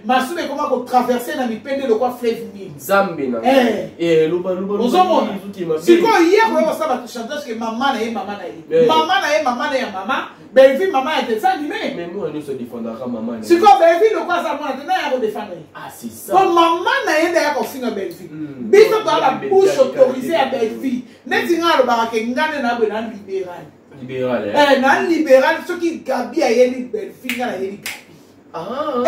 Massoud est comment traverser dans les peines de quoi fleuve Nil. Zambena. Luba. C'est quoi hier, on va chanter que maman est maman. Maman est maman. Belleville, maman est dessin animé. Mais moi, nous se défendra maman. C'est quoi Belleville, le quoi ça m'a donné à défendre. Ah, c'est ça. Bon, maman n'a d'ailleurs aussi à Belleville. Bisous dans la bouche autorisée à Belleville. N'est-ce pas le baraque ngane na benan libéral. Libéral. Nan libéral, ce qui gabi a yeli Belleville na yeli gabi. Ah.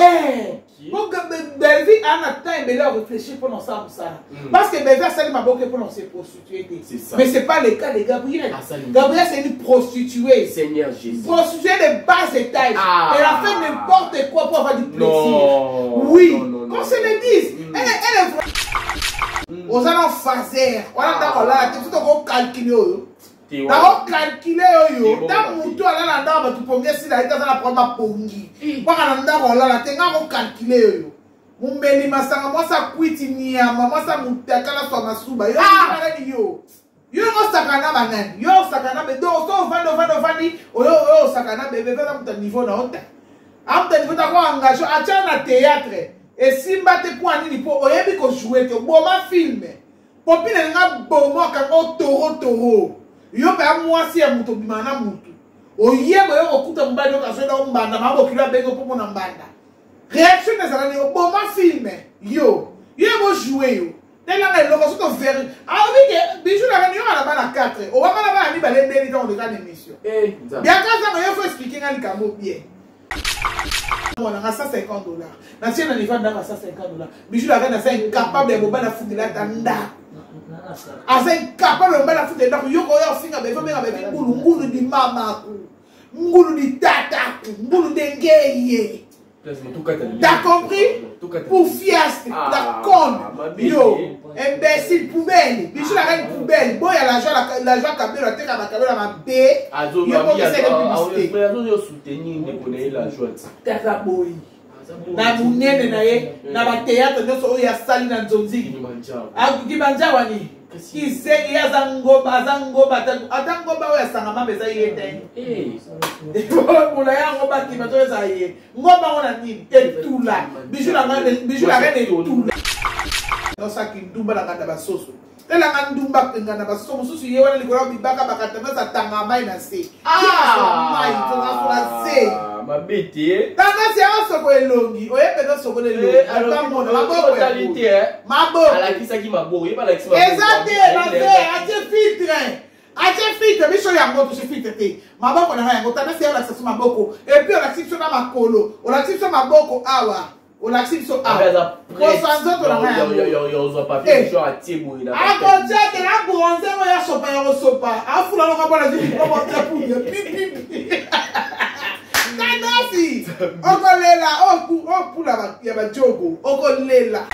Donc Belleville a un temps mais là réfléchir pendant ça ou ça. Parce que Belleville a sali ma boque pour se prostituer. Mais c'est pas le cas de Gabriel. Gabriel c'est une prostituée. Seigneur Jésus. Prostituée de bas étage. Elle a fait n'importe quoi pour avoir du plaisir. Oui. Qu'on se le dise. Elle est vraie. On a un phaser. On a d'accord là, tu faut calculer. D'abord calculer yo. Dans mon tour là là tu peux si la état la prendre pongi. Kwa kana là là tenga ko calculer yo. Mumbeli masanga moi ça kwiti nyama, moi ça mutakala so masuba. Yo kana yo. Yo ko sakana banani. Yo sakana be do so vandi. Yo sakana bebe va dans niveau na honte. Amta niveau ta ko engagé acha na théâtre. Et simba te kwa nini po oyebi ko jouer que bon ma film. Popine nga bomo ka ko toro. Yo ba mwasi ya muto bimana mutu. Oyebo yo okuta mbado ka soda mbanda mabo kila bego popo na mbanda. Réaction na zala ni oboma film yo. Yo bo jouer yo. Tela nga loko soto ver. Ah oui que bijou la réunion à la bana 4. O wa bana ba mi balé ndeli dans le cas d'émission. Bien quand ça yo faut expliquer nga likambo bien. On a $150. Na tiena ni vanda $150. Bijou la reine c'est incapable de boba na futila tanda. Asa incapable de la foutre dedans. Yoko yo finga bebe menga bebe ngulu di mama ku. Ngulu di tata ku. Ngulu dengeye. T'as compris? Pour fiasque, la conne. Yo, imbécile poubelle. Bichou la reine poubelle. Bon, il y a la joie cabine, la tête à ma cabine, ma baie. Yo, pour que c'est de publicité. Yo soutenir ne connaît la joie. T'as la boy. Na munene na ye na ba théâtre nyoso oya sali na nzonzi akukibanja wani kiseki ya zangoba atangoba oya sanga mabeza yete mula ya ngoba kimato za ye ngoba ngona nini etula bijou la reine etula no saki ndumba la nganda basoso tela ngandumba nganda basoso mususu ye wana likora bibaka bakatana sa tanga mai na se mai to na se mabete tanga si asoko elongi oyepeza soko elongi atamona maboko totalité maboko ala kisaki maboko yeba la kisaki exacte na fe ate filtre biso yango to se filtre te maboko na yango tanga si ala sasu maboko et puis ala sipso na makolo ala sipso maboko awa ala sipso awa kosanzo to na yango yo zo papier jo atibu ina akotia te na bronze mo ya sopa ya sopa afula no kabona di ko mo tapu pipi Tanasi! Okolela, opula ya bajogo, okolela.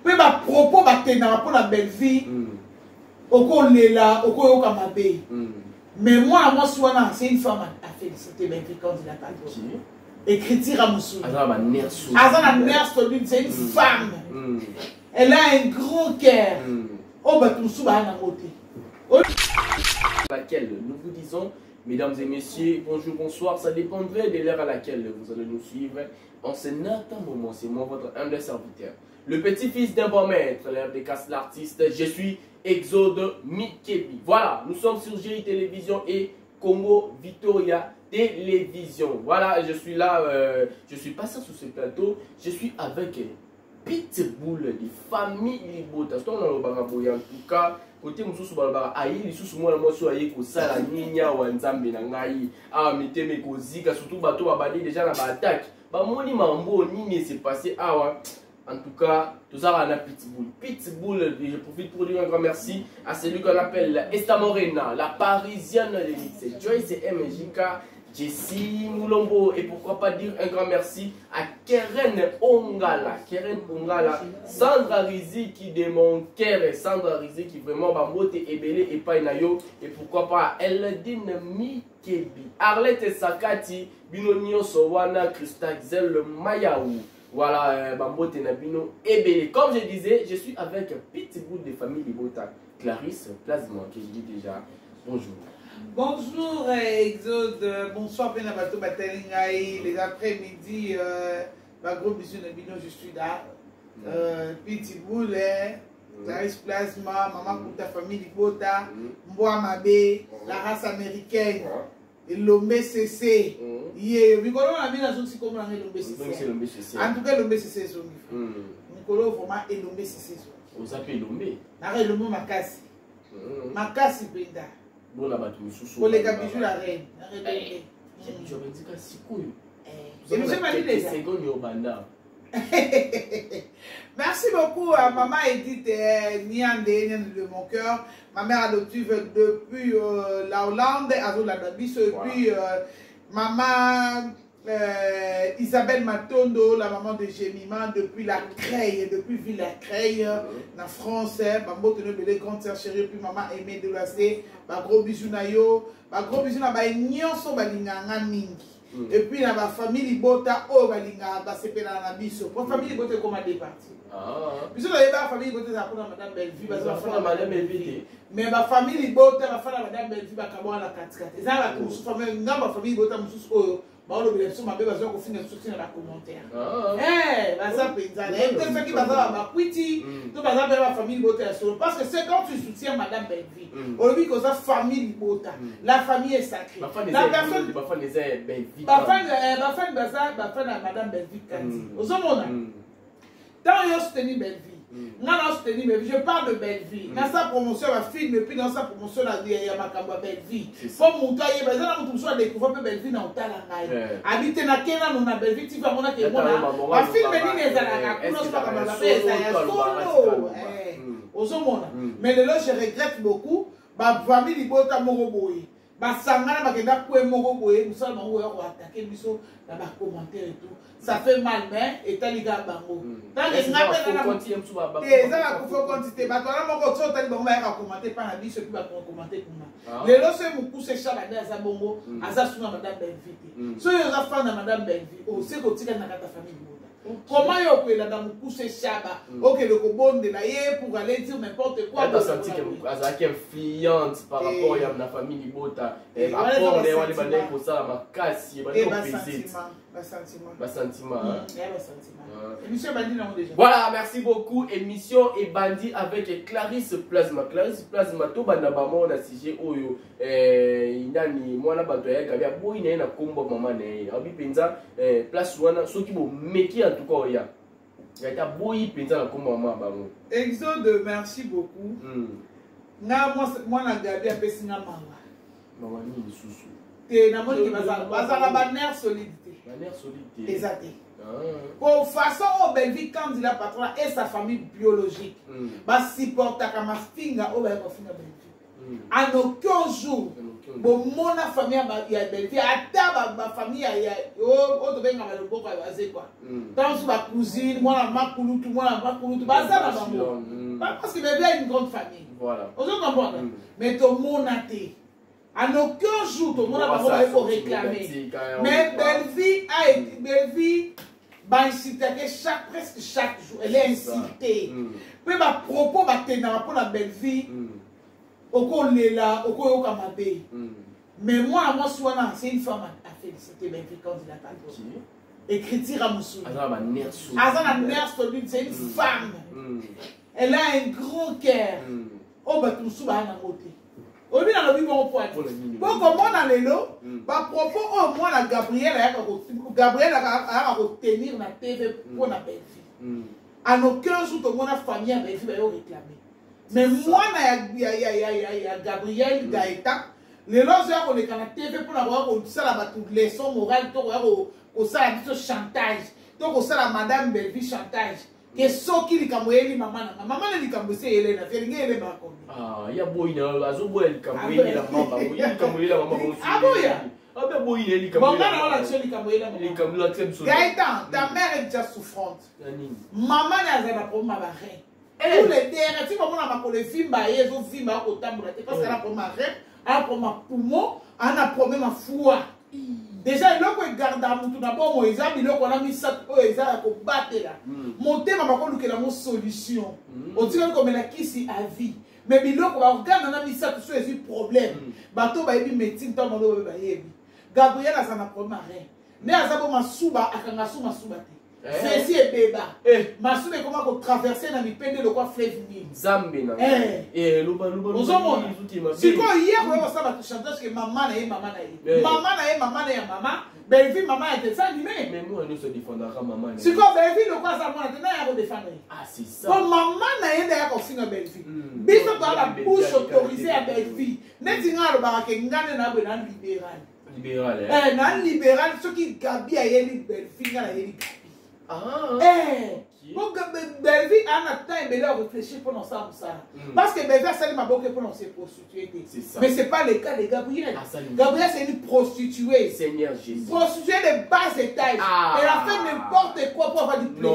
Mais ba propos ba tenara pour la belle vie. Okolela, okoyoka mabe. Mais moi soana, c'est une femme à féliciter belle vie candidate à l'autre. Écriture à Moussou. Azana nerf c'est une femme. Elle a un grand cœur. Oh bah tout sous ba na moté. Laquelle nous vous disons mesdames et messieurs, bonjour, bonsoir. Ça dépendrait de l'heure à laquelle vous allez nous suivre. En ce certain moment, c'est moi, votre humble serviteur. Le petit-fils d'un bon maître, l'ère des castes l'artiste. Je suis Exode Mikebi. Voilà, nous sommes sur GI Télévision et Congo Victoria Télévision. Voilà, je suis là, je suis passé sur ce plateau. Je suis avec Pitbull de famille Libota. C'est en tout cas. Côté mususu balaba ayi lisusu mwana mwasi ayi kosala ninya wa nzambe na ngai miteme kozika surtout bato babali déjà na ba attaque ba moni mambo nini s'est passé awa en tout cas tout ça va na Pitbull je profite pour dire un grand merci à celui qu'on appelle Esta Morena la parisienne de l'élite Joyce MJK Jessie Moulombo et pourquoi pas dire un grand merci à Keren Ongala, Sandra Riziki de mon cœur, Sandra Riziki vraiment Bambote Ebele et Painayo et pourquoi pas Eldine Mikebi, Arlette Sakati, Binonio Sowana, Christaxel Mayaou. Voilà, Bambote Nabino Ebele. Comme je disais, je suis avec Pitbull de famille Libota. Clarisse, place-moi, que je dis déjà. Bonjour. Bonjour Exode, bonsoir Benabato Batalingaï, les après-midi gros bisous de Bino, je suis là. Petit Boulet, Clarisse Plasma, Maman pour ta famille Libota, Mboa Mabé, la race américaine, et l'Ombe CC. Nicolo a mis la zone si comme l'Ombe CC. En tout cas, l'Ombe CC est Nicolo vraiment et l'Ombe CC. Vous appelez l'Ombe? Arrête le mot Makasi. Makasi Penda. Bon, là-bas, tu me sous-sous. Pour les bijou la reine. Arrête je me dis que c'est cool. Et monsieur m'a dit déjà. Merci beaucoup à maman Edith Niande de mon cœur, ma mère adoptive depuis la Hollande, Azola Dabiso, et puis maman Isabelle Matondo, la maman de Gémiment, depuis la Creille, depuis Villa Creille, en France, maman Tenebele, grande sœur chérie, puis maman Aimée de l'Assé, gros bisous na yo, gros bisous na ba nyonso balinganga mingi. Et puis dans ma famille Libota, oh balinga, c'est pas la biso. Pour famille Libota comment départir? Puisque la famille Libota ça pour madame Bellevue, parce que madame Bellevue. Mais ma famille Libota, ma femme madame Bellevue, va comment la 4-4. Et ça va tout. Famille, ma famille Libota, mon sous bah on le sur ma belle version qu'on finit sur dans la commentaire. Eh, bah ça paysanne. Et tout ce qui va ça ma quiti, tout va ça ma famille Libota solo parce que c'est quand tu soutiens madame Bellevue. On lui dit que ça famille Libota. La famille est sacrée. La personne ma femme les est Bellevue. Ma femme à madame Bellevue Kandi. Au moment tant yo soutenir Bellevue. Je parle de Bellevue. Dans sa promotion, ma film, et puis dans sa promotion, il y a ma camba Bellevue. Pour mon taille, il y a un peu découvert que Bellevue n'a pas la habiter dans Kenya, on a Bellevue, tu vas mon accueil. Ma film, elle est à la solo. Au moment. Mais là, je regrette beaucoup. Ma famille, il faut t'amour. Basangana bakenda kwe moko boye musala bango ya attaquer biso na ba commentaire et tout ça fait mal mais etaliga bango tant que ngapela na continuer msuba ba ça va faut continuer ba toi moko tso tali bango ba commenter pas na biso puis ba commenter kuna lelo se mukuse shala nda za bongo aza suna madame Bellevue so yo za fan na madame Bellevue o se ko tika na kata famille boda comment yo ko la dans mukuse shaba OK le ko bonde la ye pour aller dire n'importe quoi elle a senti que azaki influente par rapport à la famille Libota et rapport les wale bande ko ça makasi bande ko pesite sentiment. Voilà, merci beaucoup. Émission et bandit avec Clarisse Plasma. Clarisse Plasma, tout le monde on a sujet oyo. Inani, moi na bato ya kabia boy na na kombo maman na. Abi penza place wana so ki bo meki en tout cas ya. Ya ta boy penza na kombo maman bango. Exode, merci beaucoup. Na moi na gabi apesi na mama. Maman ni susu. Te na moni ki bazala ba nerf solidité. La nerf solidité. Exact. Pour façon au Bellevue quand il a patron et sa famille biologique, bah supporte à ma finga au Bellevue Bellevue. En aucun jour, bon mon famille il a Bellevue, à ma famille il y a oh devait ngama le boko basé quoi. Dans ma cousine, moi ma kulutu, moi ma kulutu, bah ça na maman. Parce que Bellevue a une grande famille. Voilà. Vous comprenez? Mais tout mon athée. En aucun jour, tout le monde a pas réclamer. Mais Bellevue a été Bellevue. Presque chaque jour, elle est incitée. Puis ma propos pour la Bellevue, mais moi, c'est une femme à féliciter Bellevue quand il a pas écriture à Moussou. C'est une femme. Elle a un grand cœur. Oh, bah tout ça, elle a voté. Au lieu de le bon point. Pour comment on a les lots, par propos, au moins la Gabrielle a retenir la TV pour la Bellevue. En aucun jour, tout le monde a famille à Bellevue va réclamer. Mais moi, il y a Gabrielle Gaëta. Les lots, on est dans la TV pour avoir la leçon morale, pour avoir le chantage. Donc, on a Madame Bellevue chantage. Que ce qui est comme maman, maman est comme c'est Hélène, elle est comme ah, il y a boy na azo boy comme il la maman, il est comme il la maman. Ah boya. Ah ben boy il est comme. Maman on a celui comme il la maman. Il est comme la crème sur. Gaëtan, ta mère est déjà souffrante. Maman n'a pas pour ma reine. Tous les derniers, si maman n'a pas pour les films, ils ont film au tambour, parce qu'elle a pour ma reine, elle a pour ma poumon, elle a pour ma foi. Déjà, il faut garder à tout d'abord, il faut a mis ça, il faut battre là. Monter ma maman, il a une solution. On dit comme elle a qui si à vie. Mais il faut regarder, on a mis ça, tout ça, c'est un problème. Bateau, il y a une médecine, tant de Gabriel a sa problème. Mais à ça, ma souba, à Kangasu, ma souba. Fesi et Béba. Massoube comment traverser dans les peines de quoi fleuve Nil. Zambena. Nous sommes. Si quoi hier on ça va chanter que maman na maman. Belle maman était ça animé. Mais moi nous se défendra maman. Si quoi belle le quoi ça moi na ya défendre. Ah c'est ça. Bon maman na yenda ya ko singa belle vie. Biso to la bouche autorisée à belle vie. Netinga lo ba ke ngane na bena libéral. Libéral. Na libéral ce qui gabi a yeli belle fille na yeli. Donc, Belvi a un temps et réfléchir pour nous ça. Parce que Belvi a sali ma boque pour nous se prostituer. Mais ce n'est pas le cas de Gabriel. Gabriel, c'est une prostituée. Seigneur Jésus. Prostituée de bas étage. Elle a fait n'importe quoi pour avoir du plaisir.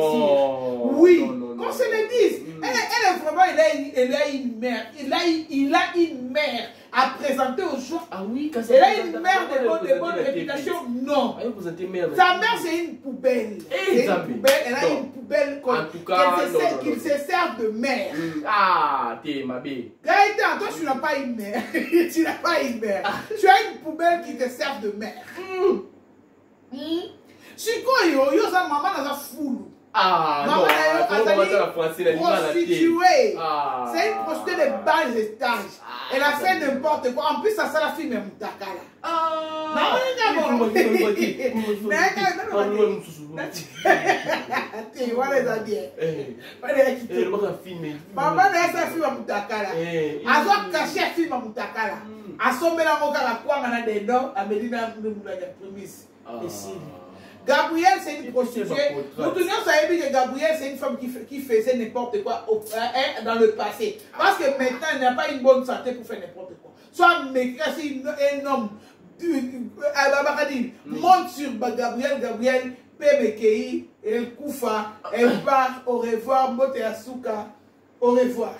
Oui. Qu'on se le dise. Elle est vraiment, elle a une mère. Il a une mère à présenter aux gens. Ah oui, quand elle a une mère de bonne réputation. Non. Sa mère, c'est une poubelle. C'est une poubelle. Elle a une poubelle qu'il se sert de mère. Ah, t'es ma belle. Gaëtan, toi, tu n'as pas une mère. Tu n'as pas une mère. Tu as une poubelle qui te sert de mère. C'est quoi, yo, ça, maman, elle a fou. Ah, maman, prostituée. C'est une prostituée de bas étage. Elle a fait n'importe quoi. En plus, ça, c'est la fille même Takala. Maman n'a sa fille à Moutakala. Elle a caché la fille à Moutakala. Elle a sommé la moka à quoi on a des noms à Medina Prémisse. Gabriel, c'est une prostituée. Nous tenons à dire que Gabriel, c'est une femme qui faisait n'importe quoi dans le passé. Parce que maintenant, elle n'a pas une bonne santé pour faire n'importe quoi. Soit un homme monte sur Gabriel, PBKI, elle koufa, elle part, au revoir, Mote Asuka, au revoir.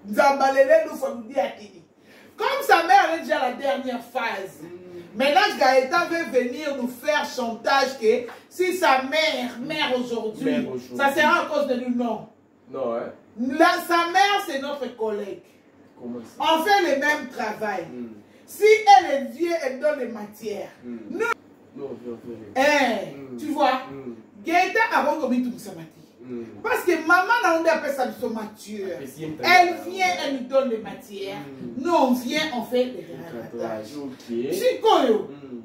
Zambalele nous faut nous dire à Tini. Comme sa mère est déjà la dernière phase. Maintenant, Gaëtan veut venir nous faire chantage que si sa mère aujourd'hui, ça sera à cause de lui, non. Non, hein? Sa mère, c'est notre collègue. Comment ça? On fait le même travail. Si elle est vieille, elle donne les matières. Nous, tu vois, Gaëtan a reconnu tout ça. Parce que maman n'a pas ça de mature. Elle vient, elle nous donne les matières. Nous, on vient, on fait les rattages. C'est quoi,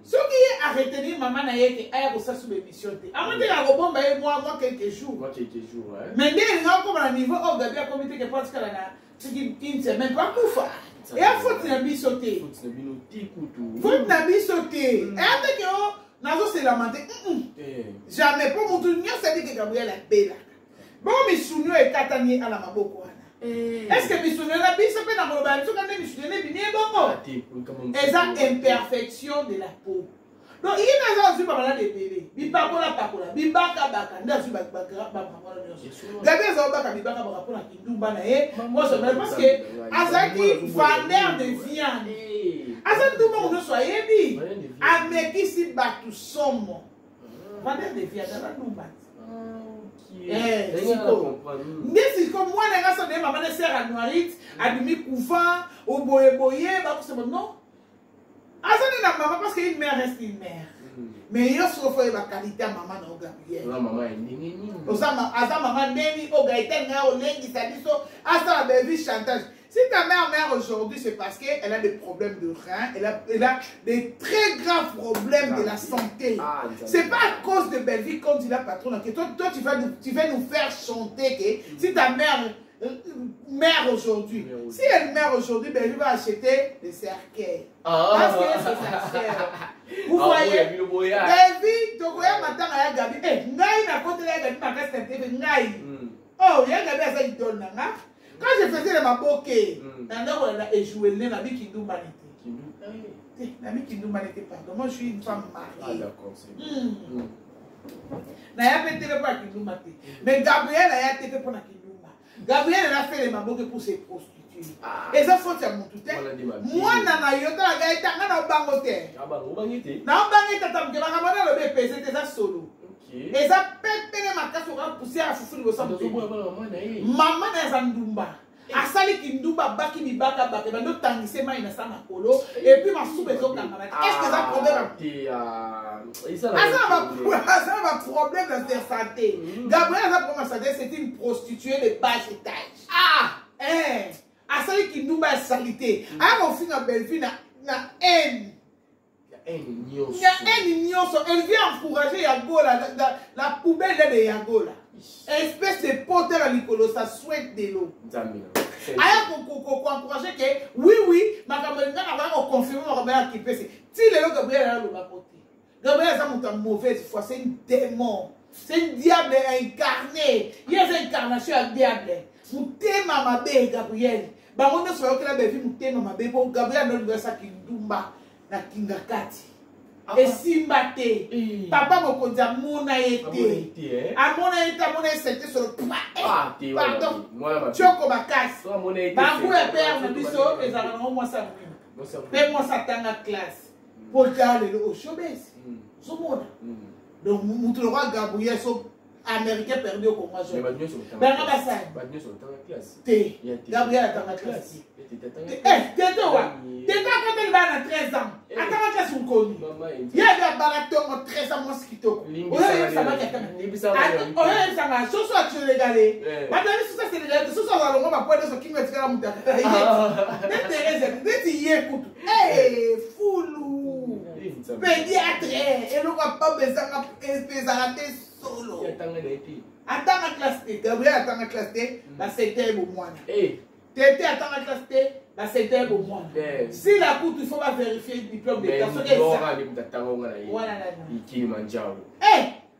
ce qui est arrêté, maman n'a pas eu ça sur l'émission. Avant de la rebond, moi, quelques jours. Mais dès que nous avons niveau, on a bien comité que parce qu'elle a une semaine, pas pour faire. Et il faut que tu sauter. Il faut que tu sauter. Et après que nous se lamenter. Jamais. Pour mon tour, nous savons que Gabriel est belle. Bon, mais Sounio est katani à la maboko. Est-ce que Sounio n'a pas ça peut dans le bal? Et ça, imperfection de la peau. Donc, il y a un pas de bébé. Bipakola pakola. Bibaka baka. Ndasu baka baka. Gabriel Zabaka bibaka baka pour la kindumba na ye. Moi, je me parce que Azaki vendeur de viande. Azaki tout le monde soit yebi. Ameki si batu somo. Vendeur de viande dans la dumba. C'est comme moi, les gars, ma maman sert à Noirite, à demi couvent, au boye, non. Azani na maman parce qu'une mère reste une mère. Mais il y a ce qu'il la qualité à maman au Gabriel. Maman est nini. Asa maman neni au Gaëtan na au lengi sadiso, asa la bébé chantage. Si ta mère aujourd'hui, c'est parce qu'elle a des problèmes de rein, elle a des très graves problèmes de la santé. C'est pas à cause de Belvi comme dit la patronne que toi tu vas nous faire chanter que si ta mère aujourd'hui, si elle meurt aujourd'hui, Belvi va acheter des cercueils. Parce que c'est cercueil. Vous voyez, Belvi, Togoya matin à Gabi, Ngaï n'a pas de la Gabi, ma casse tête, Ngaï. Oh, il y a Gabi à ça, il donne, hein? Quand je faisais les maboké, on a échoué le nami Kindou Manité. Nami Kindou Manité, pardon. Moi, je suis une femme mariée. Ah, d'accord, c'est bon. N'a pas été pour Kindou Manité. Mais Gabriel a été pour Kindou Manité. Gabriel a fait les maboké pour se prostituer. Et ça, faut que mon tout est. Moi, nana yota la gaïta, nana bangote. Ah, bah, on bangote. Na bangote, t'as mis la le BP, c'était ça solo. Et ça peut ma casse au poussière à foufou le sang. Maman n'a pas d'umba. asali kindumba baki mibaka bake bando tangise mai na sama kolo et puis ma soupe zo kangana est-ce que ça problème ça va problème dans sa santé Gabriel ça pour ma santé c'est une prostituée de bas étage asali kindumba salité a ko finga belfi na haine elle vient encourager Yagola la poubelle de Yagola espèce de poteur à l'icolo, ça souhaite de l'eau. Alors, pour encourager que, oui, ma camarade va confirmer ma camarade qui peut se. Si le Gabriel a le côté. Gabriel a une mauvaise foi, c'est un démon. C'est un diable incarné. Il y a une incarnation à diable. Mouté mama bé Gabriel. Bah, on ne saurait que la belle fille mouté mama bé. Gabriel ne doit ça qui dumba na kingakati. Et Simbate, papa m'a dit Amona été. Amona été, Amona c'était sur le pardon. Tu as comme casse. Bangou et père na biso et ça va moi ça. Fais-moi ça dans la classe. Pour aller au showbiz. Zomona. Donc mutu le roi Gabriel so américain perdu au Congo. Ben ambassade. T. Gabriel dans la classe. T'es toi. T'es quand elle va à 13 ans. Attends, qu'est-ce qu'on connaît? Il y a des baratos 13 ans mosquito. Oui, ça va bien. Oui, ça va. Ce soir, tu es légalé. Maintenant, ce soir, c'est légalé. Ce soir, on va pouvoir dire ce qui me tire la moutarde. Dès qu'il y écoute. Hé, foulou. Pédiatre. Et nous va pas besoin de solo. Attends la classe T. Gabriel attend la classe T. C'était bon moine. Tété attend la classe T. C'était bon moine. Si la cour, il faut pas vérifier le diplôme de personne.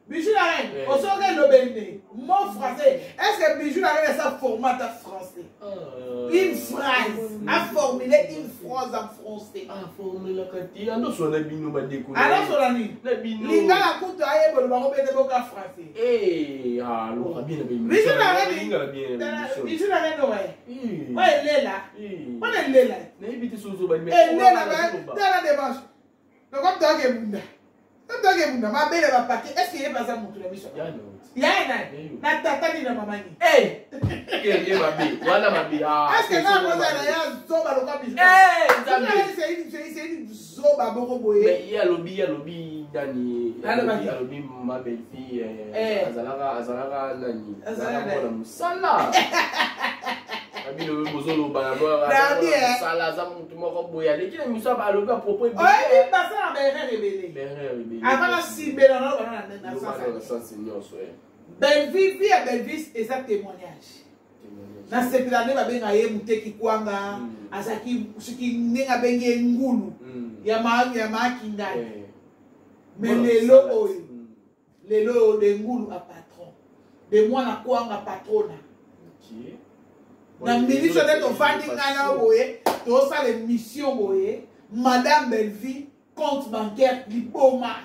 Bijou la reine, on saurait le béni. Mon français, est-ce que Bijou la reine est sa format en français? Une phrase, à formuler une phrase en français. Ah, formuler quand il y a un autre bino m'a découvert. Alors, sur la nuit, l'Inga la coûte à Yébol, le baron de Boca français. Eh, alors, bien, Bijou la reine, Bijou la reine, ouais. Ouais, elle est là. Ouais, elle est là. Elle est là, dans la démarche. Donc, comme toi, tu es bunda. Ma belle va partir. Est-ce qu'il y a pas ça mon tour de mission? Il y a un tata ni la maman. Hey! Est-ce que là, vous avez un zoba le cap? C'est une zoba boroboye. Mais il y a lobby, Dani. Il y a lobby, ma belle-fille. Azalaga, Nani. Azalaga, Musala. Avant la cible, Belle-Vie et Belle-Vie, c'est ça témoignage. Dans cette année, il y a des gens qui kwanga, azaki qui n'enga benye ngulu, yama kindai. Mais les lots de ngulu à patron, de moi na kwanga patrona. Dans le ministre de ton funding, tu as les missions, Madame Belle-Vie, compte bancaire, Liboma.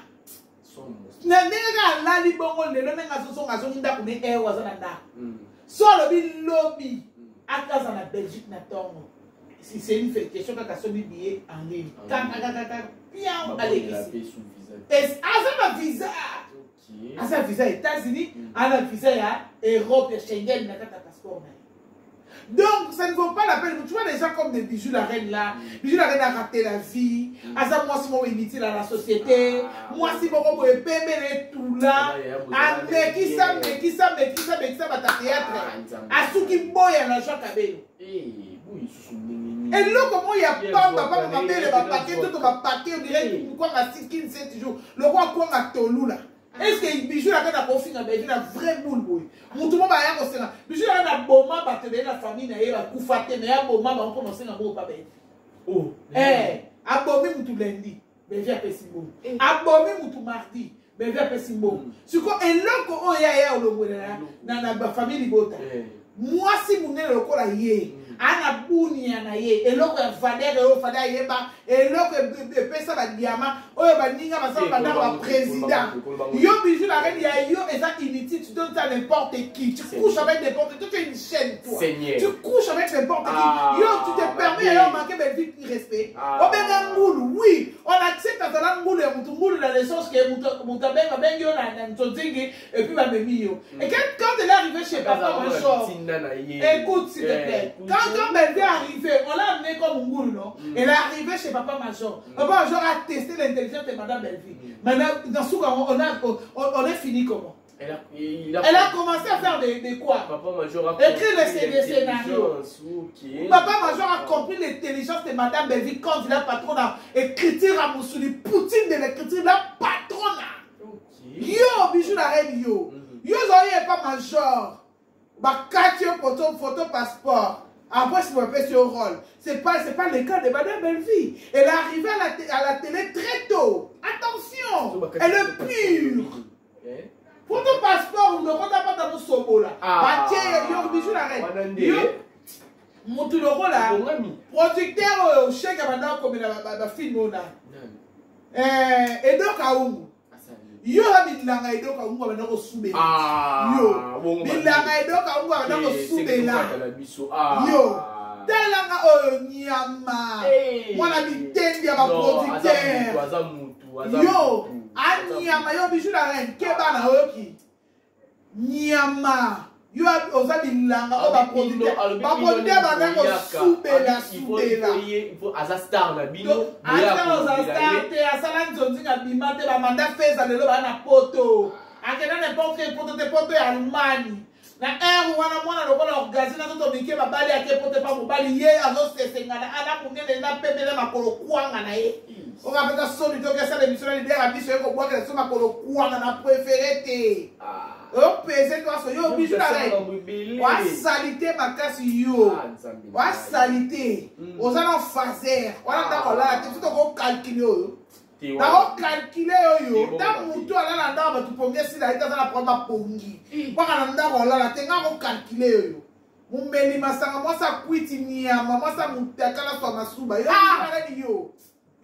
Nanega la Liboma, le nom de son azon d'appeler air was an Soit le lobby, à cause de la Belgique, n'attend. Si c'est une question qui a son billet en ligne. Bien, allez ici. Et à ça, visa. À ça, visa États-Unis, à la visa Europe, Schengen, n'a pas passeport. Donc, ça ne vaut pas la peine. Tu vois les gens comme des Bijoux la reine là. Bijoux la reine a raté la vie. Asa moi, si moi, inutile à la société. Moi, si moi, je peux payer tout là. Mais qui ça, va ta théâtre. À ceux qui boyent à l'argent cabello. Et là, comment il y a pas, papa, ma belle, ma paquet, tout ma paquet, on dirait quoi, ma 6 jours. Le roi, quoi, ma tolou là. Est-ce que Bijou la reine a confié dans Belgique, une vraie boule, boy. Mon tout le monde va y avoir Bijou la reine a bon moment, bah, la famille n'a pas coufaté, mais à bon moment, on commence à avoir pas belle. Oh. Abomé mon tout lundi, mais viens pessimum. Abomé mon tout mardi, mais viens pessimum. Ce qu'on est là, qu'on y a au logo dans la famille Libota. Moi, si mon nez le col a yé, ana bouni ana yé, et l'autre fadère, et l'autre fadère yéba, et l'autre pesa la diamant, oh ba ninga ba sa ba président. Yo Bijou la reine ya yo et ça inutile, tu donnes ça à n'importe qui. Tu couches avec n'importe qui, tu es une chaîne toi. Tu couches avec n'importe qui. Yo tu te permets alors manquer belle vie respect. On benga ngoulou, oui. On accepte à ngoulou et ngoulou dans le sens que moutabenga bengi on a ntonzingi et puis ma yo. Et quand elle est arrivée chez papa Major, écoute s'il te plaît. Quand Belvé est arrivée, on l'a amenée comme ngoulou, non? Elle est arrivée chez papa Major. Papa Major a testé l'intelligence de madame Belvé. Maintenant, dans ce cas, on est fini comment? Elle a commencé à faire des quoi? Papa Major a écrit des scénarios. Okay. Papa Major a compris l'intelligence de madame Belvi quand il a patron d'écriture à Moussouli, Poutine de l'écriture, la patronne. Okay. Yo, bijou la reine yo. Yo, zoye pas Major. Bah, 4 photo passeport. Après, si vous appelez sur rôle. C'est pas le cas de madame Belvi. Elle est arrivée à la télé très tôt. Attention, elle est pure. Pour ton passeport, on ne compte pas dans mon sobo là. Yo, bijou la reine. Yo, mon tout le rôle là. Producteur, chèque à madame comme la film là. Edo Kaungu. Yo, bilanga Edo Kaungu va dans soube. Yo, bilanga Edo Kaungu va dans soube là. Yo, telanga nyama. Mwana bitendi ya ba producteur. Yo. Anyama yo bijou la reine keba na oki nyama yo oza bilanga o ba producteur ba na ko soubela il faut aza star na bino aza star te asala nzonzi na bimate ba manda feza lelo ba na poto akena n'importe poto ya Allemagne na wana mwana lokola orgasina toto mike babali ake poto pa mobali ye azo sesengana ana munene na pembele makolo kwanga na ye. On va faire ça du tout que ça l'émission de l'idée à biso ko boire que ça makolo kwanga na préféré te. Oh pèse toi so yo bijou la reine. Wa salité makasi yo. Wa salité. Ozana fazer. Wana ndako la te tout ko calculer yo. Na ko calculer yo. Ta mutu ala na ndako ba tu pongia si la ita za na prendre pongi. Baka na ndako la te nga ko calculer yo. Mumbeli masanga mwasa kwiti nyama mwasa mutakala so masuba yo ala ni yo.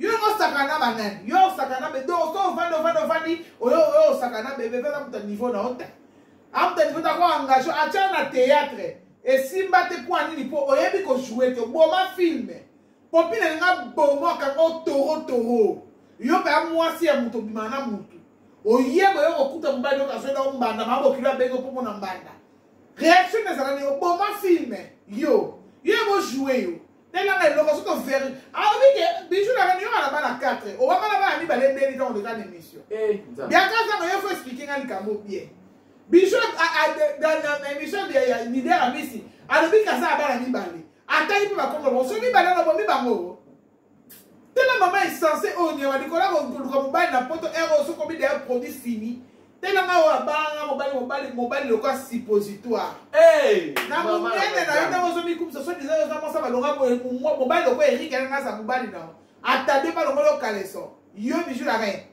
Yo sakana banani yo sakana be do so vandi yo sakana bebe va muta niveau na honte amta niveau ta ko engagé acha na théâtre et simba te point nini po oyebi ko jouer te boma film popine nga bomo ka o toro yo pa mwasi ya muto bimana mutu oyebo yo okuta mbali ka so na mbanda mabo kila bego popo na mbanda réaction na zana ni boma film yo bo jouer yo. Tellement le logo sont verts. Ah oui que bijou la réunion à la bas 4. On va pas la mi balé ndeli dans le grand émission. Bien quand ça il faut expliquer ngani kamo bien. Bijou dans l'émission de leader amisi. Alors bi kasa ba la mi balé. Ata il peut pas comprendre. So mi balé na mi bango. Tellement maman est censé on y va Nicolas comme ba na poto héros so comme des produits finis. Tellement wa ba mobile le quoi suppositoire. Na mungene na yona mozo mi kumsa so diza za mosa ba longa mobile le quoi Eric nga sa mobile na. Atade ba longa lo kaleso. Yo bijou la reine.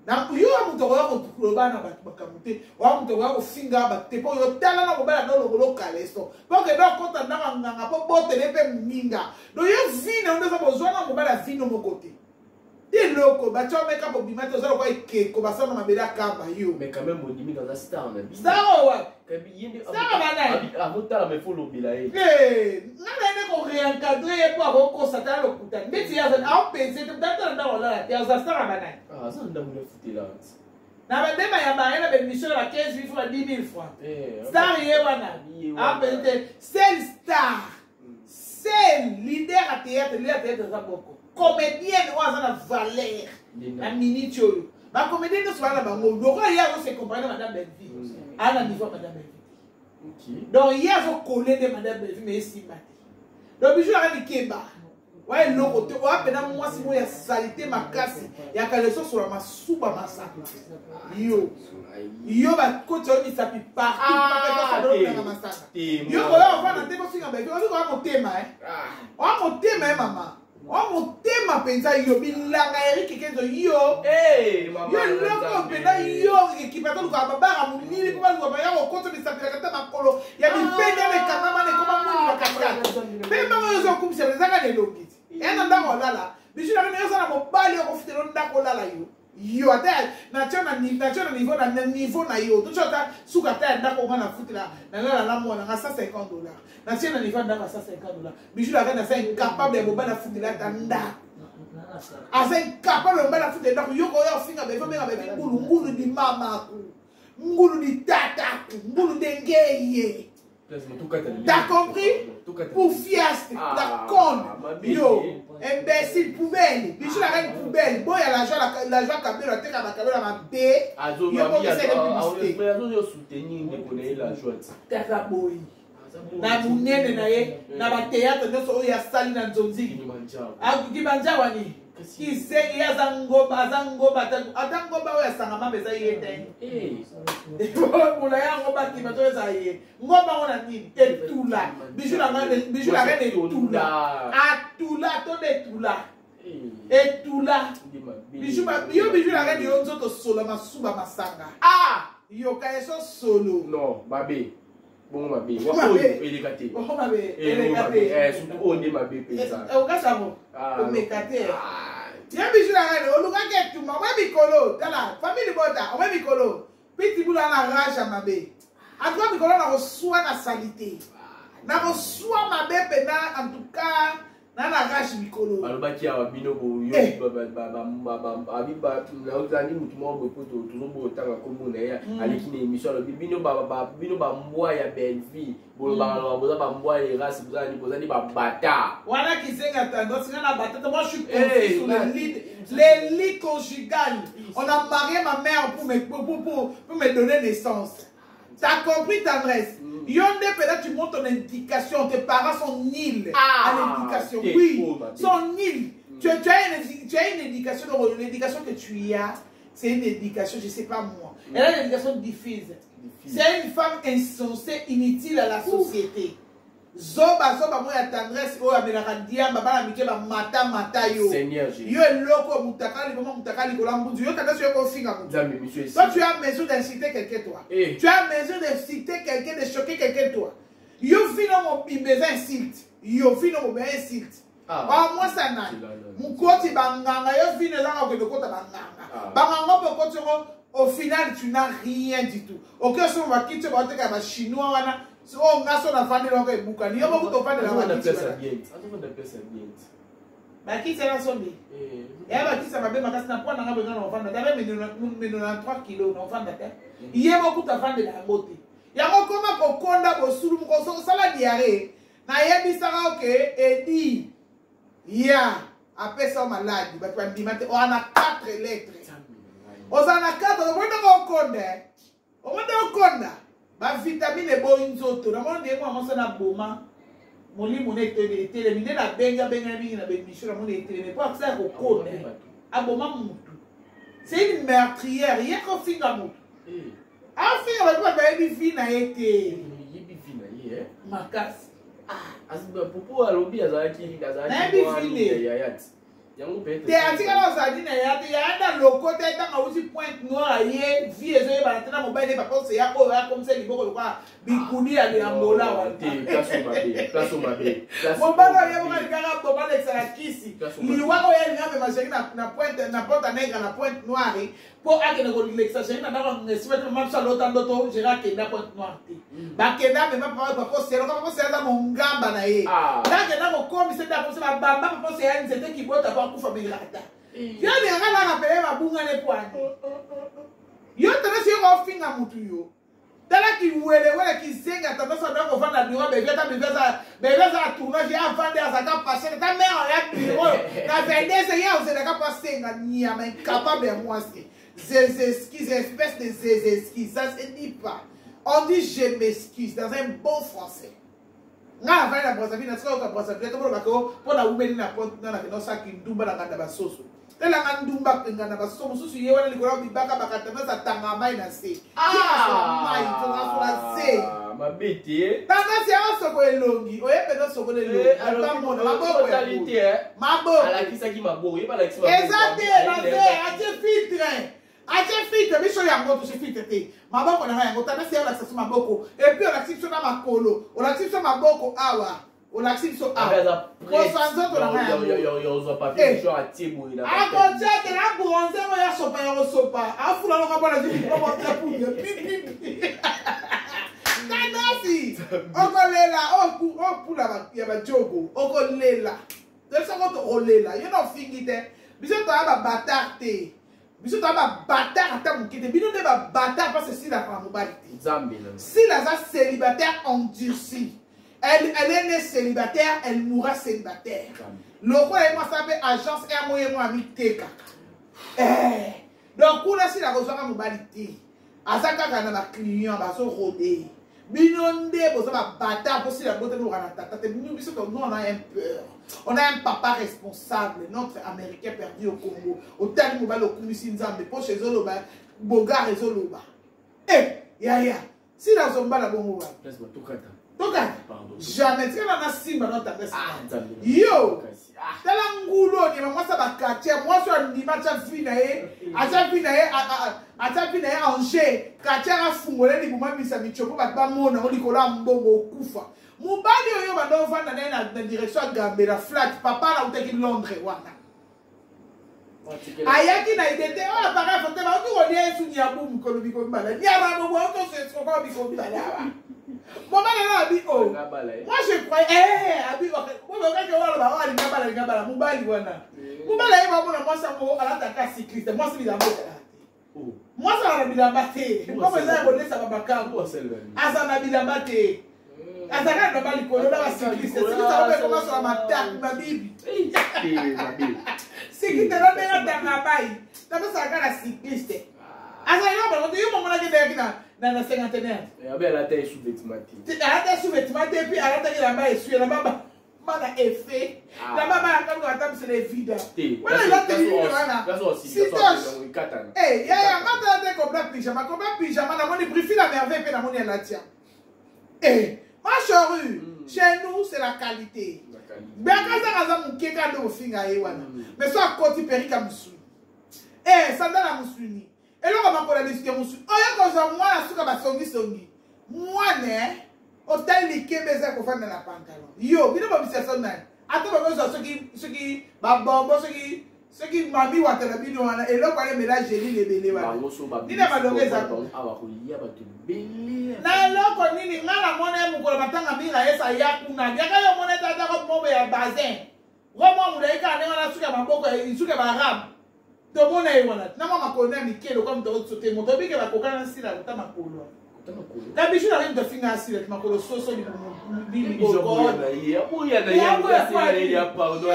Na yo amuto ko ba na ba kamute. Wa amuto ko finga ba te po yo tala na mobile na lo kaleso. Porque do konta na nganga po bote le pe minga. Do yo vina ndo za bozo na mobile vino mo côté. T'es loco, bah tu vas mettre un peu de temps, ça va être comme ça, on va mettre un yo. Mais quand même, on dit dans la star, on a dit. Star, ouais. Star, banane. À votre temps, mais faut l'oublier. Non, on est réencadré pour avoir constaté le coup. Mais tu as un PC, tu as dans la terre, ça star, banane. Ah, ça, on a voulu foutre là. Na même il y a marine avec mission à 15 000 francs, 10 000 francs. Star, il y a banane. Ah, peut-être. C'est star. C'est leader à théâtre, ça beaucoup. Comédienne ou à valeur la minute ma comédienne ne soit là bas mon logo il y a se comparer madame Belvi à la niveau madame Belvi donc il y a un collègue de madame Belvi mais sympathie donc bijou la keba ouais logo te wa pena moi si moi ya salité makasi ya kaleso sur la masuba masaka yo ba koto ni sapi partout pas na masaka yo ko la on va na te ko finga Belvi on dit ko motema on motema maman. Oh mon thème pensa yo bilanga Eric Kenzo yo yo loko pena yo ekipato ko babara munini ko ba ba ya ko to bisapira kata makolo ya bipenda le kanama ne koma muni bakata pemba yo zo kumisa zaka ne lokiti ena ndako lala bijula ne yo sana mobali ko fitelo ndako lala yo ata na chona niveau na yo to chota suka ta ndako nga na futila na la mona nga $150 na tiena niveau ndako $150 bijou la reine est incapable de bobana futila ta ndako asa incapable de bobana futila ndako yoko yo finga be fo menga be ngulu di mama ku ngulu di tata ku ngulu dengeye. T'as compris? Pour fiasque, la conne, yo, imbécile, poubelle, bichou la reine poubelle, bon, il y a la joie cabine, la tête à ma cabine, à ma baie, il y a pas de publicité. T'as la boy. Na munene na ye, na ba théâtre, nous sommes ya sali na nzonzi. Kibanja wani. Kisenge ya zangoba atangoba oya sangama beza yete mula ya ngoba kimato eza ye ngoba ona nini etula bijou la reine etula to etula bijou la reine yo nzoto solo masuba masanga yo kaeso solo non babe bon mabe wako elikate surtout on est mabe pesa okasamo omekate ya bijou la reine oluka ke tuma wa bikolo tala famille bota o bikolo piti bula na rage mabe atwa bikolo na reçoit na salité na reçoit mabe pena en tout cas na rage bikolo alobaki ya bino bo yo na uzani mutu mo bo poto tuzo tanga komuna ya aleki na émission lo bino ba mbwa ya belle vie bo ba mbwa ya race bozani ba bata wana kisenga tendance na bata moi je suis concis sur les lits conjugales. On a marié ma mère pour me donner naissance. T'as compris ta adresse? Yonde peut-être tu montres ton indication, tes parents sont nuls à l'éducation. Oui, sont nuls. Tu as une éducation, l'éducation que tu as, c'est une éducation, je ne sais pas moi. Elle a une éducation diffuse. C'est une femme insensée, inutile à la société. Zoba moi ya tendresse o amelaka diamba bana mike ba mata yo. Seigneur Jésus. Yo eloko mutakali vraiment mutakali kolambudu yo kata yo ko finga mutu. Jamais monsieur. Toi tu as besoin d'inciter quelqu'un toi. Tu as besoin d'inciter quelqu'un, de choquer quelqu'un toi. Yo fino mo bimeza insulte. Yo fino mo insulte. Moi ça na. Mukoti banganga yo fino zanga ko dokota banganga. Banganga po koti au final tu n'as rien du tout. OK so va quitter ba teka ba chinois wana. So on a son enfant de l'envoi boucan. Il y a beaucoup de enfants de l'envoi. Mais qui c'est la somme? Et alors qui ça m'a bien marqué na point na besoin d'enfant. D'abord mais 93 kilos d'enfant d'ailleurs. Il y a beaucoup d'enfants de la beauté. Il y a beaucoup de konda bo sulu ko ça la diarrhée. Na yebi sara OK et dit ya après ça malade ba tu dis on a 4 lettres. On en a 4 on va konda. Ba vitamine bo nzoto na monde mo amosa na boma moli mone tele mine na benga mingi na bemisho na monde tele mais pas ça ko kone aboma mutu c'est une meurtrière il y a ko finga mutu finga ba bi fina ete yibi fina ye makas asba popo alobi azaki na bi fine yayat yango peut-être te atika na sadine ya te ya da loko te tanga aussi pointe noire ye vie ezo ba tena mobile ba pense ya ko ya comme ça liboko kwa bikuni ya ngola wa te place mabe mobile ya ba ngaka to ba l'extra kisi liwa ko ya ngame mashaki na pointe na porte negra na pointe noire pour akene ko l'exagérer na ba ngesibete ma sa lota ndoto jera ke na pointe noire te ba kenda me ma pa ko sero ka ko sero mo ngamba na ye na ke na ko komi se ta ko se ba bamba ko se ya nzete ki bota kufa bilata yo ni ngala na pele mabunga ne pwani yo tena si ko finga mutu yo tala ki wele ki zenga tata so ndako fanda biro beveza tournage ya vande azaka passer ta mère ya biro na vende se ya ozela ka passer nga nia mais capable à moi c'est esquisse espèce de esquisse ça se dit pas on dit je m'excuse dans un bon français. Nga va na Brazzaville na tsaka ka Brazzaville to bako pona ubeni na point na no saki ndumba na kanda basoso tela nga ndumba ngana basoso mususu ye wana likora bibaka bakatana sa tanga mai na se mai to na fula se mabete tanga si asoko elongi oyebe no soko elongi atamona maboko maboko ala kisaki maboko ye bala kisaki exacte na se ati filtre ache filtre biso yango to se filtre te maboko na yango tana si ala sa maboko et puis on active sur na makolo on active sur maboko awa On accepte ça. Ah, pour s'en on a rien. On pas fait à Thibaut. Ah, quand tu as la bronzée, on y a sopa, on y a sopa. Ah, faut la voir la vie, on va faire pour dire pipi. Tanasi. On connaît là, on pour la il y a pas jogo. On connaît là. De ça qu'on roule là. You know fingite. Bisous toi ba bâtard té. Bisous toi ba bâtard ta mukite. Bisous te ba bâtard parce que si la femme mobilité. Zambi. Si la célibataire endurcie. Elle est née célibataire, elle mourra célibataire. Le roi et moi, ça fait agence et moi et moi, ami Teka. Donc, là, si la reçoit à mobilité, à ça, quand on a un client, on va se roder. Binonde, vous avez un bâtard pour si la beauté nous rend nous, on a un peur. On a un papa responsable, notre Américain perdu au Congo. Au tel mobile au Kumisinzambe, pour chez Zoloba, Bogar et Zoloba. Ya. Si la zomba la bonne laisse-moi tout kata. Jamais. Tu as simba dans ta tête. Yo. Tala ngulo ni moi ça va quartier. Moi sur ni matcha finae. Acha finae Angers. Quartier a fungolé ni buma bisa michopo ba mona on likola mbongo kufa. Mubali oyo ba do vanda na direction Gambela flat. Papa na uteki Londres wana. Ayaki na idete o appareil photo ba tu rodie su ni abu mukolo biko mbala. Ni aba bo to se ko biko mbala. Moi je croyais, Abi, moi je cycliste, moi c'est moi ça va battre. Moi ça ça va battre. Ah ça va battre. Ah ça va battre cycliste. C'est ça va commencer à m'attaquer ma bibi. C'est qui te donne dans ma baille. Ça va cycliste. Ah ça va battre. Yo maman qui dans la cinquantenaire. Elle a été sous-vêtement. Elle a été sous-vêtement et puis elle a été là-bas et suivre là-bas. Mana effet. Là-bas, quand on attend, c'est les vides. Voilà, il a été vide. Si toi. Eh, y'a maintenant des complets pyjama. Complets pyjama, on a briefé la merveille et on a la tient. Eh, ma chérie, chez nous, c'est la qualité. Bien quand ça a mon kéka de finga et wana. Mais soit à côté perika moussou. Eh, ça donne la moussuni. Et là, on va parler de ce que je suis. Oh, il y a moi, la souka va songi. Moi, né, hôtel les Québécois pour faire dans la pantalon. Yo, il n'y a pas de situation. Attends, ceux qui, ceux qui m'a mis à la bino, et là, on va mélanger les bébés. Il n'y a pas de raison. Na loko nini ngala mona mukolo matanga minga esa yakuna. Biaka yo mona tata ko mombe ya bazin. Romo mulaika ne wana suka maboko isuka barab. To mona e wana. Na mama ko na mikelo comme to sote moto bike ba kokana sila uta makolo. La bichu na rinda finga sila makolo soso ni ni ko. Ya pardon.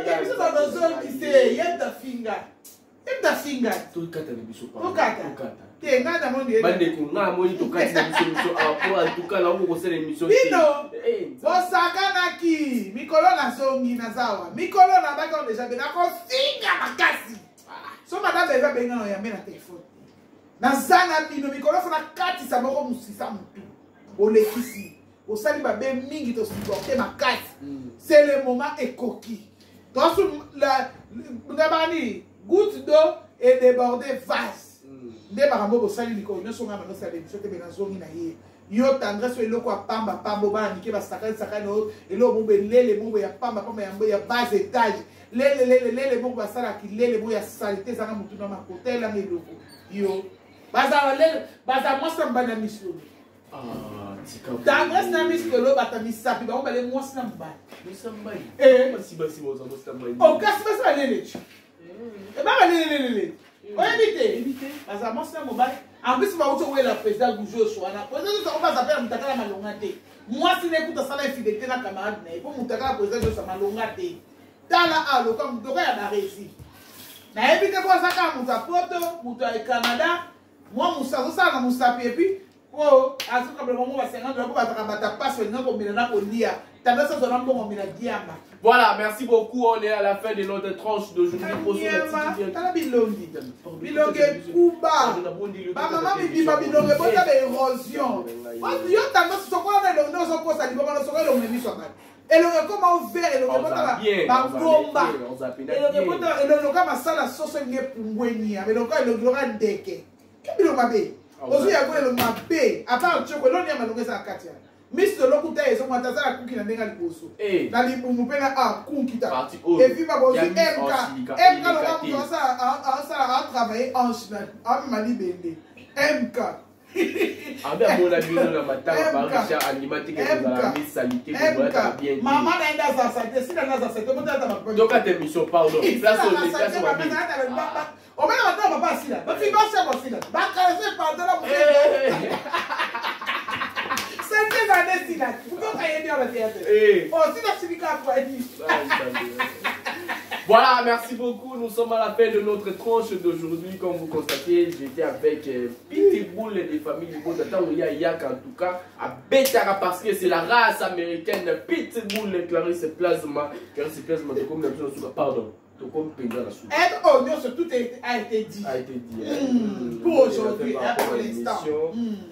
Ya bichu to zone ki se yenda finga. Yenda finga. To kata ni bichu pa. To kata. Bandeko nga moni to kati na mission en tout cas là on ko sele mission bino osaka ki mikolo na zongi na zawa mikolo na baka déjà bena ko singa makasi so madame eva benga no yamena téléphone na zanga bino mikolo fona kati sa moko musisa mutu olekisi osali ba be mingi to supporter makasi c'est le moment ekoki donc la ngabani goutte d'eau et déborder vase. Nde barambo bosali liko nyoso nga mano sala biso te bena zongi na ye yo tendresse eloko ya pamba ba nike ba sakani no elo bombe lele bombe ya pamba yambo ya bas étage lele bombe ba sala ki lele bombe ya salité zanga mutu na makote la meloko yo baza lele baza mwasa mbana mislo tendresse na mislo lo bata misapi ba bombe le mwasa mbana basi boza mwasa mbana o kasi basa lele e ba lele on évite. Parce que moi, c'est mon bail. En plus, je vais vous la présidente Goujo Soana. Président, on va s'appeler Moutakala Malongate. Moi, si n'écoute ça, la fidélité na camarade, il faut Moutakala président de Malongate. Tala a le comme Moutakala a réussi. Na évite quoi ça quand Moutapoto, Moutaka Canada. Moi, Moussa, ça, Moussa, et puis, oh, à ce que le moment où 50 dollars pour battre passe, le nom comme il a pour lire. Voilà, merci beaucoup. On est à la fin de notre tranche d'aujourd'hui. Miss de l'Okuta et son montage à la cookie n'a pas de bosso. Dans les moupena à Kunkita. Et puis, ma bosse, MK, a travaillé en Chine, à Mali Bende. MK. Avec mon ami, la matin, Richard animatique et la salité, bien. Maman n'a pas sa santé, si la nasa santé, on a donc à tes missions, pardon. Place au détail, on va la matin, on va pas si là. Tu vas faire aussi là. Va casser par de la bouche. C'est des années si là. Vous comprenez bien le théâtre. Oh, si la syndicat a dit. Voilà, merci beaucoup. Nous sommes à la fin de notre tranche d'aujourd'hui. Comme vous constatez, j'étais avec Pitbull des familles Yak, en tout cas, à Betara, parce que c'est la race américaine Pitbull, Clarisse Plasma. Clarisse Plasma, c'est comme pardon. Être oignon, tout a été dit. Pour aujourd'hui, pour l'instant.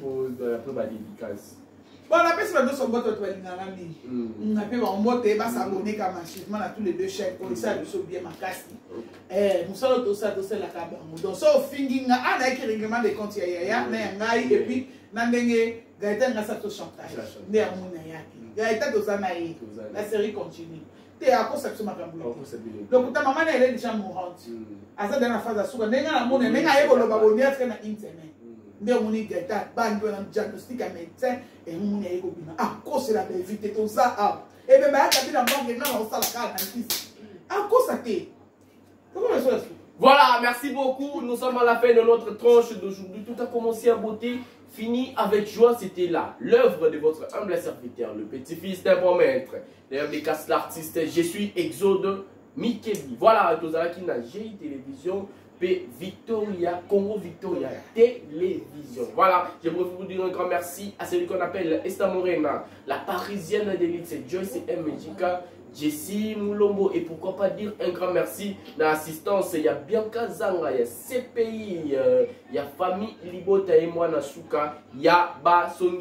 Pour la dédicace. Bon, on appelle ça son boîte de Lingarami. On appelle en mode et s'abonner comme achievement à tous les deux chaînes pour ça de sauver bien ma casse. Nous sommes tous ça, la cabane. Donc, ça, au finging, on a écrit règlement des comptes, et puis, Nandenge, Gaëtan a sa chantage. Né à Mounayaki. Gaëtan Dozanaï. La série continue. T'es à cause de ce matin. Donc, ta maman, elle est déjà mourante. À ça, dans la phase à souga, n'est-ce pas, mon n'est pas le babonnier à internet. Nde moni gata banque na diagnostic à médecin et moni a ekobina à cause la éviter tout ça ah et ben ba ka bila banque na on sala ka na fils à cause ça té comment ça. Voilà, merci beaucoup. Nous sommes à la fin de notre tranche d'aujourd'hui. Tout a commencé en beauté, fini avec joie. C'était là l'œuvre de votre humble serviteur, le petit-fils d'un bon maître, l'œuvre des castes l'artiste. Je suis Exode Mikebi. Voilà, tous à la qui n'a GI Télévision. Victoria, Congo Victoria Télévision. Voilà, je voudrais vous dire un grand merci à celui qu'on appelle Esther Morena, la parisienne d'élite, c'est Joyce M. Mejika, Jessie Moulombo, et pourquoi pas dire un grand merci dans l'assistance. Il y a Bianca Zanga, il y a CPI, il y a Famille Libota et moi Nasuka, il y a Basson.